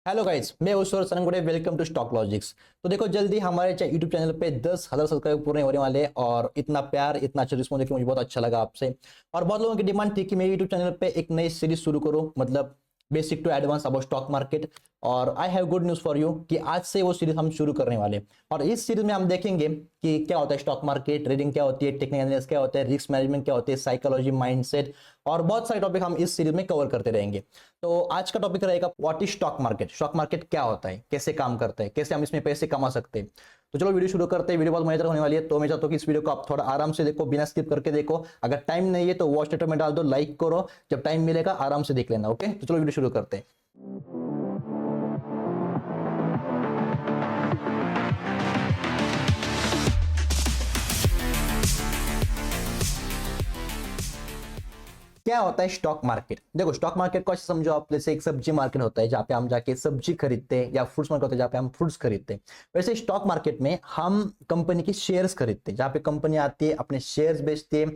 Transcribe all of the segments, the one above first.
Hello guys, मैं Ishwar Sarangude. Welcome to stock logics. तो देखो, जल्दी हमारे यूट्यूब चैनल पे 10,000 सब्सक्राइबर पूरे होने वाले हैं और इतना प्यार, इतना अच्छा रिस्पॉन्स देखकर मुझे बहुत अच्छा लगा आपसे। और बहुत लोगों की डिमांड थी कि मैं यूट्यूब चैनल पे एक नई सीरीज शुरू करूं, मतलब basic to advance about stock market. और I have good news for you कि आज से वो सीरीज हम शुरू करने वाले हैं। और इस सीरीज में हम देखेंगे कि क्या होता है स्टॉक मार्केट, ट्रेडिंग क्या होती है, टेक्निकल एनालिसिस क्या होता है, रिस्क मैनेजमेंट क्या होती है, साइकोलॉजी, माइंडसेट और बहुत सारे टॉपिक हम इस सीरीज में कवर करते रहेंगे। तो आज का टॉपिक रहेगा what is stock market. Stock market क्या होता है, कैसे काम करता है, कैसे हम इसमें पैसे कमा सकते हैं। तो चलो वीडियो शुरू करते हैं। वीडियो बहुत मजेदार होने वाली है, तो मैं चाहता हूँ कि इस वीडियो को आप थोड़ा आराम से देखो, बिना स्किप करके देखो। अगर टाइम नहीं है तो वॉच लेटर में डाल दो, लाइक करो, जब टाइम मिलेगा आराम से देख लेना। ओके, तो चलो वीडियो शुरू करते हैं। क्या होता है स्टॉक मार्केट? देखो, स्टॉक मार्केट को ऐसे समझो आप, जैसे एक सब्जी मार्केट होता है जहाँ पे हम जाके सब्जी खरीदते हैं, या फ्रूट्स मार्केट होता है जहाँ पे हम फ्रूट्स खरीदते हैं। वैसे स्टॉक मार्केट में हम कंपनी की शेयर्स खरीदते हैं, जहाँ पे कंपनी आती है अपने शेयर्स बेचती है।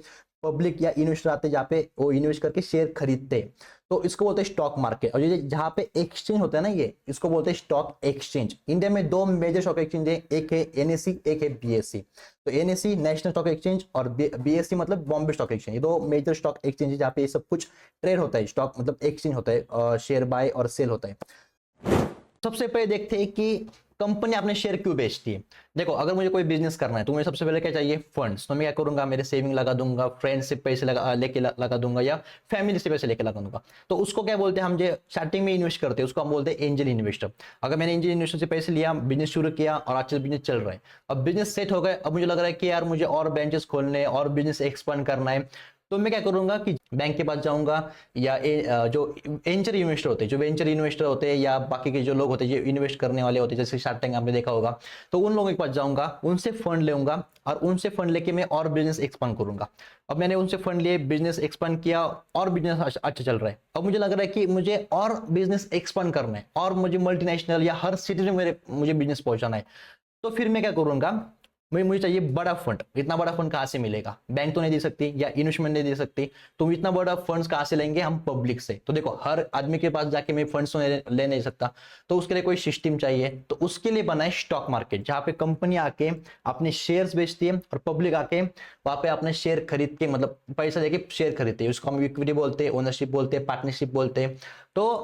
पब्लिक या इन्वेस्टर आते हैं जहाँ पे वो इन्वेस्ट करके शेयर खरीदते हैं। तो इसको बोलते हैं स्टॉक मार्केट। और ये जहाँ पे एक्सचेंज होता है ना, ये इसको बोलते हैं स्टॉक एक्सचेंज। इंडिया में दो मेजर स्टॉक एक्सचेंज है, एक है एनएससी, एक है बीएससी। तो एनएससी नेशनल स्टॉक एक्सचेंज और बीएससी मतलब बॉम्बे स्टॉक एक्सचेंज। ये दो मेजर स्टॉक एक्सचेंज है जहाँ पे ये सब कुछ ट्रेड होता है, स्टॉक मतलब एक्सचेंज होता है, शेयर बाय और सेल होता है। सबसे पहले देखते हैं कि कंपनी अपने शेयर क्यों बेचती है। देखो, अगर मुझे कोई बिजनेस करना है तो मुझे सबसे पहले क्या चाहिए? फंड्स। तो मैं क्या करूंगा? मेरे सेविंग लगा दूंगा, फ्रेंड्स से पैसे लगा दूंगा, या फैमिली से पैसे लेके लगा दूंगा। तो उसको क्या बोलते हैं? हम जो स्टार्टिंग में इन्वेस्ट करते हैं उसको हम बोलते हैं एंजल इन्वेस्टर। अगर मैंने एंजल इन्वेस्टर से पैसे लिया, बिजनेस शुरू किया और अच्छे बिजनेस चल रहा है, अब बिजनेस सेट हो गए, अब मुझे लग रहा है कि यार मुझे और ब्रांचेस खोलने और बिजनेस एक्सपांड करना है। तो मैं क्या करूंगा कि बैंक के पास जाऊंगा, या जो एंजल इन्वेस्टर होते हैं, जो वेंचर इन्वेस्टर होते हैं, या बाकी के जो लोग होते हैं जो इन्वेस्ट करने वाले होते हैं, जैसे शार्क टैंक आपने देखा होगा, तो उन लोगों के पास जाऊंगा, उनसे फंड लेऊंगा और उनसे फंड लेके मैं और बिजनेस एक्सपांड करूंगा। अब मैंने उनसे फंड लिए, बिजनेस एक्सपांड किया और बिजनेस अच्छा चल रहा है। अब मुझे लग रहा है कि मुझे और बिजनेस एक्सपांड करना है और मुझे मल्टीनेशनल या हर सिटी में मुझे बिजनेस पहुंचाना है। तो फिर मैं क्या करूंगा? मुझे चाहिए बड़ा फंड। इतना बड़ा फंड कहां से मिलेगा? बैंक तो नहीं दे सकती या इन्वेस्टमेंट नहीं दे सकती, तो इतना बड़ा फंड्स कहां से लेंगे? हम पब्लिक से। तो देखो, हर आदमी के पास जाके मैं फंड्स ले नहीं सकता, तो उसके लिए कोई सिस्टम चाहिए। तो उसके लिए बना है स्टॉक मार्केट, जहां पे कंपनी आके अपने शेयर्स बेचती है और पब्लिक आके वहां पे अपने शेयर खरीद के, मतलब पैसा देके शेयर खरीदते हैं। उसको हम इक्विटी बोलते हैं, ओनरशिप बोलते हैं, पार्टनरशिप बोलते हैं। तो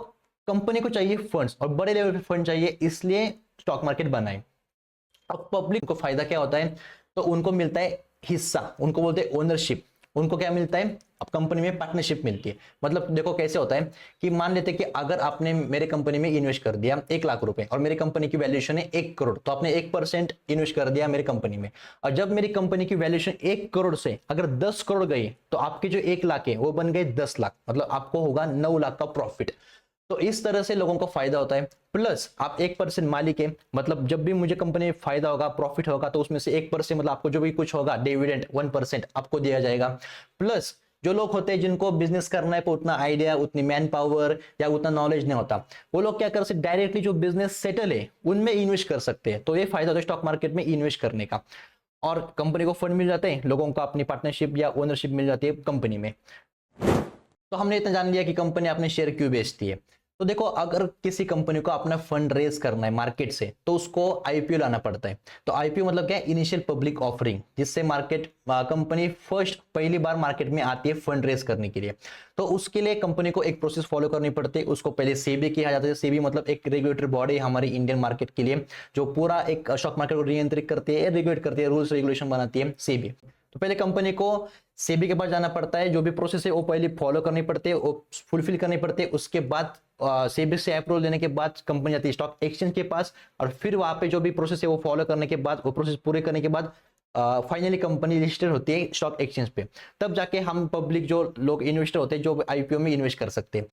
कंपनी को चाहिए फंड्स और बड़े लेवल पे फंड चाहिए, इसलिए स्टॉक मार्केट बना है। अब पब्लिक को फायदा क्या होता है? तो उनको मिलता है हिस्सा, उनको बोलते हैं ओनरशिप। उनको क्या मिलता है? अब कंपनी में पार्टनरशिप मिलती है। मतलब देखो कैसे होता है कि मान लेते हैं कि अगर आपने मेरे कंपनी में इन्वेस्ट कर दिया 1 लाख रुपए और मेरी कंपनी की वैल्यूएशन है 1 करोड़, तो आपने 1% इन्वेस्ट कर दिया मेरी कंपनी में। और जब मेरी कंपनी की वैल्यूएशन 1 करोड़ से अगर 10 करोड़ गई, तो आपके जो 1 लाख है वो बन गए 10 लाख, मतलब आपको होगा 9 लाख का प्रॉफिट। तो इस तरह से लोगों को फायदा होता है। प्लस आप 1% मालिक है, मतलब जब भी मुझे कंपनी में फायदा होगा, प्रॉफिट होगा, तो उसमें से 1%, मतलब आपको जो भी कुछ होगा डिविडेंड 1% आपको दिया जाएगा। प्लस जो लोग होते हैं जिनको बिजनेस करना है पर उतना आइडिया, उतनी मैन पावर या उतना नॉलेज नहीं होता, वो लोग क्या कर सकते? डायरेक्टली जो बिजनेस सेटल है उनमें इन्वेस्ट कर सकते हैं। तो ये फायदा होता है स्टॉक मार्केट में इन्वेस्ट करने का। और कंपनी को फंड मिल जाते हैं, लोगों को अपनी पार्टनरशिप या ओनरशिप मिल जाती है कंपनी में। तो हमने इतना जान लिया कि कंपनी अपने शेयर क्यों बेचती है। तो देखो, अगर किसी कंपनी को अपना फंड रेज करना है मार्केट से, तो उसको आईपीओ लाना पड़ता है। तो आईपीओ मतलब क्या है? इनिशियल पब्लिक ऑफरिंग, जिससे मार्केट कंपनी पहली बार मार्केट में आती है फंड रेज करने के लिए। तो उसके लिए कंपनी को एक प्रोसेस फॉलो करनी पड़ती है। उसको पहले सेबी किया जाता है। सेबी मतलब एक रेगुलेटरी बॉडी है हमारी इंडियन मार्केट के लिए, जो पूरा एक स्टॉक मार्केट को नियंत्रित करती है, रेगुलेट करती है, रूल्स रेगुलेशन बनाती है सेबी। तो पहले कंपनी को सेबी के पास जाना पड़ता है, जो भी प्रोसेस है वो पहले फॉलो करनी पड़ती है, वो फुलफिल करनी पड़ती है। उसके बाद सेबी से अप्रूवल लेने के बाद कंपनी जाती है स्टॉक एक्सचेंज के पास, और फिर वहां पे जो भी प्रोसेस है वो फॉलो करने के बाद, वो प्रोसेस पूरे करने के बाद फाइनली कंपनी लिस्टेड होती है स्टॉक एक्सचेंज पे। तब जाके हम पब्लिक जो लोग इन्वेस्टर होते हैं जो आईपीओ में इन्वेस्ट कर सकते हैं।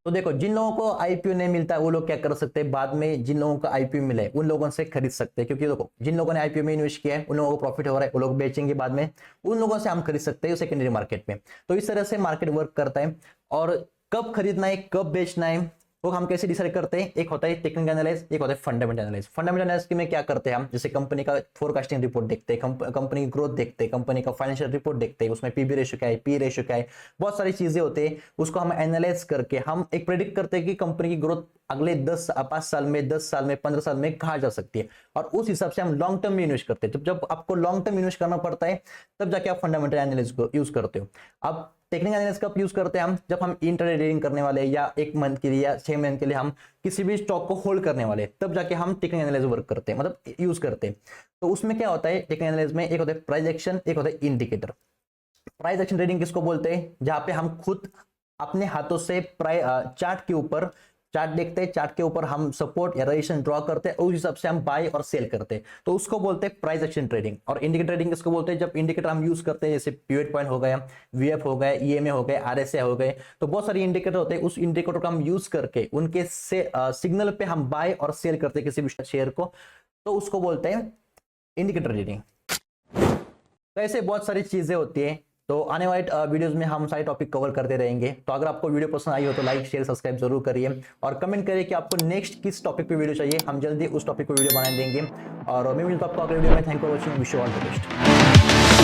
तो देखो, जिन लोगों को आईपीओ नहीं मिलता वो लोग क्या कर सकते हैं? बाद में जिन लोगों को आईपीओ मिले उन लोगों से खरीद सकते हैं, क्योंकि देखो जिन लोगों ने आईपीओ में इन्वेस्ट किया है उन लोगों को प्रॉफिट हो रहा है, वो लोग बेचेंगे बाद में, उन लोगों से हम खरीद सकते हैं सेकेंडरी मार्केट में। तो इस तरह से मार्केट वर्क करता है। और कब खरीदना है, कब बेचना है, वो हम कैसे डिसाइड करते हैं, एक होता है टेक्निकल एनालिसिस, एक होता है फंडामेंटल एनालिसिस। फंडामेंटल एनालिसिस में क्या करते हैं हम, जैसे कंपनी का फोरकास्टिंग रिपोर्ट देखते हैं, कंपनी की ग्रोथ देखते हैं, कंपनी का फाइनेंशियल रिपोर्ट देखते हैं, उसमें पीबी रेशियो क्या है, पी रेशियो क्या है, बहुत सारी चीजें होती है, उसको हम एनालाइज करके हम एक प्रेडिक्ट करते हैं कि कंपनी की ग्रोथ अगले 5 साल में, 10 साल में, 15 साल में कहाँ जा सकती है, और उस हिसाब से हम लॉन्ग टर्म में इन्वेस्ट करते हैं। जब आपको लॉन्ग टर्म इन्वेस्ट करना पड़ता है तब जाके आप फंडामेंटल एनालिसिस को यूज करते हो। अब टेक्निकल एनालिसिस कब यूज करते हैं हम, जब हम इंट्राडे ट्रेडिंग करने वाले या 1 मंथ के लिए या 6 मंथ के लिए हम किसी भी स्टॉक को होल्ड करने वाले, तब जाके हम टेक्निकल एनालिसिस वर्क करते हैं, मतलब यूज करते हैं। तो उसमें क्या होता है टेक्निकल एनालिसिस में, एक होता है प्राइस एक्शन, एक होता है इंडिकेटर। प्राइस एक्शन ट्रेडिंग किसको बोलते हैं, जहां पे हम खुद अपने हाथों से चार्ट के ऊपर चार्ट देखते हैं, चार्ट के ऊपर हम सपोर्ट या रेजिस्टेंस ड्रॉ करते हैं, उस हिसाब से हम बाय और सेल करते हैं, तो उसको बोलते हैं प्राइस एक्शन ट्रेडिंग। और इंडिकेटर ट्रेडिंग किसको बोलते हैं, जब इंडिकेटर हम यूज करते हैं, जैसे पिवट पॉइंट हो गया, वीएफ हो गया, ईएमए हो गए, आरएसए हो गए, तो बहुत सारे इंडिकेटर होते हैं, उस इंडिकेटर को हम यूज करके उनके से सिग्नल पे हम बाय और सेल करते हैं किसी भी शेयर को, तो उसको बोलते हैं इंडिकेटर ट्रेडिंग। तो ऐसे बहुत सारी चीजें होती है। तो आने वाले वीडियोस में हम सारे टॉपिक कवर करते रहेंगे। तो अगर आपको वीडियो पसंद आई हो तो लाइक शेयर सब्सक्राइब जरूर करिए, और कमेंट करिए कि आपको नेक्स्ट किस टॉपिक पे वीडियो चाहिए, हम जल्दी उस टॉपिक पे वीडियो बना देंगे। और मैं मिलता हूं आपको अगले वीडियो में। Thank you for watching, wish you all the best.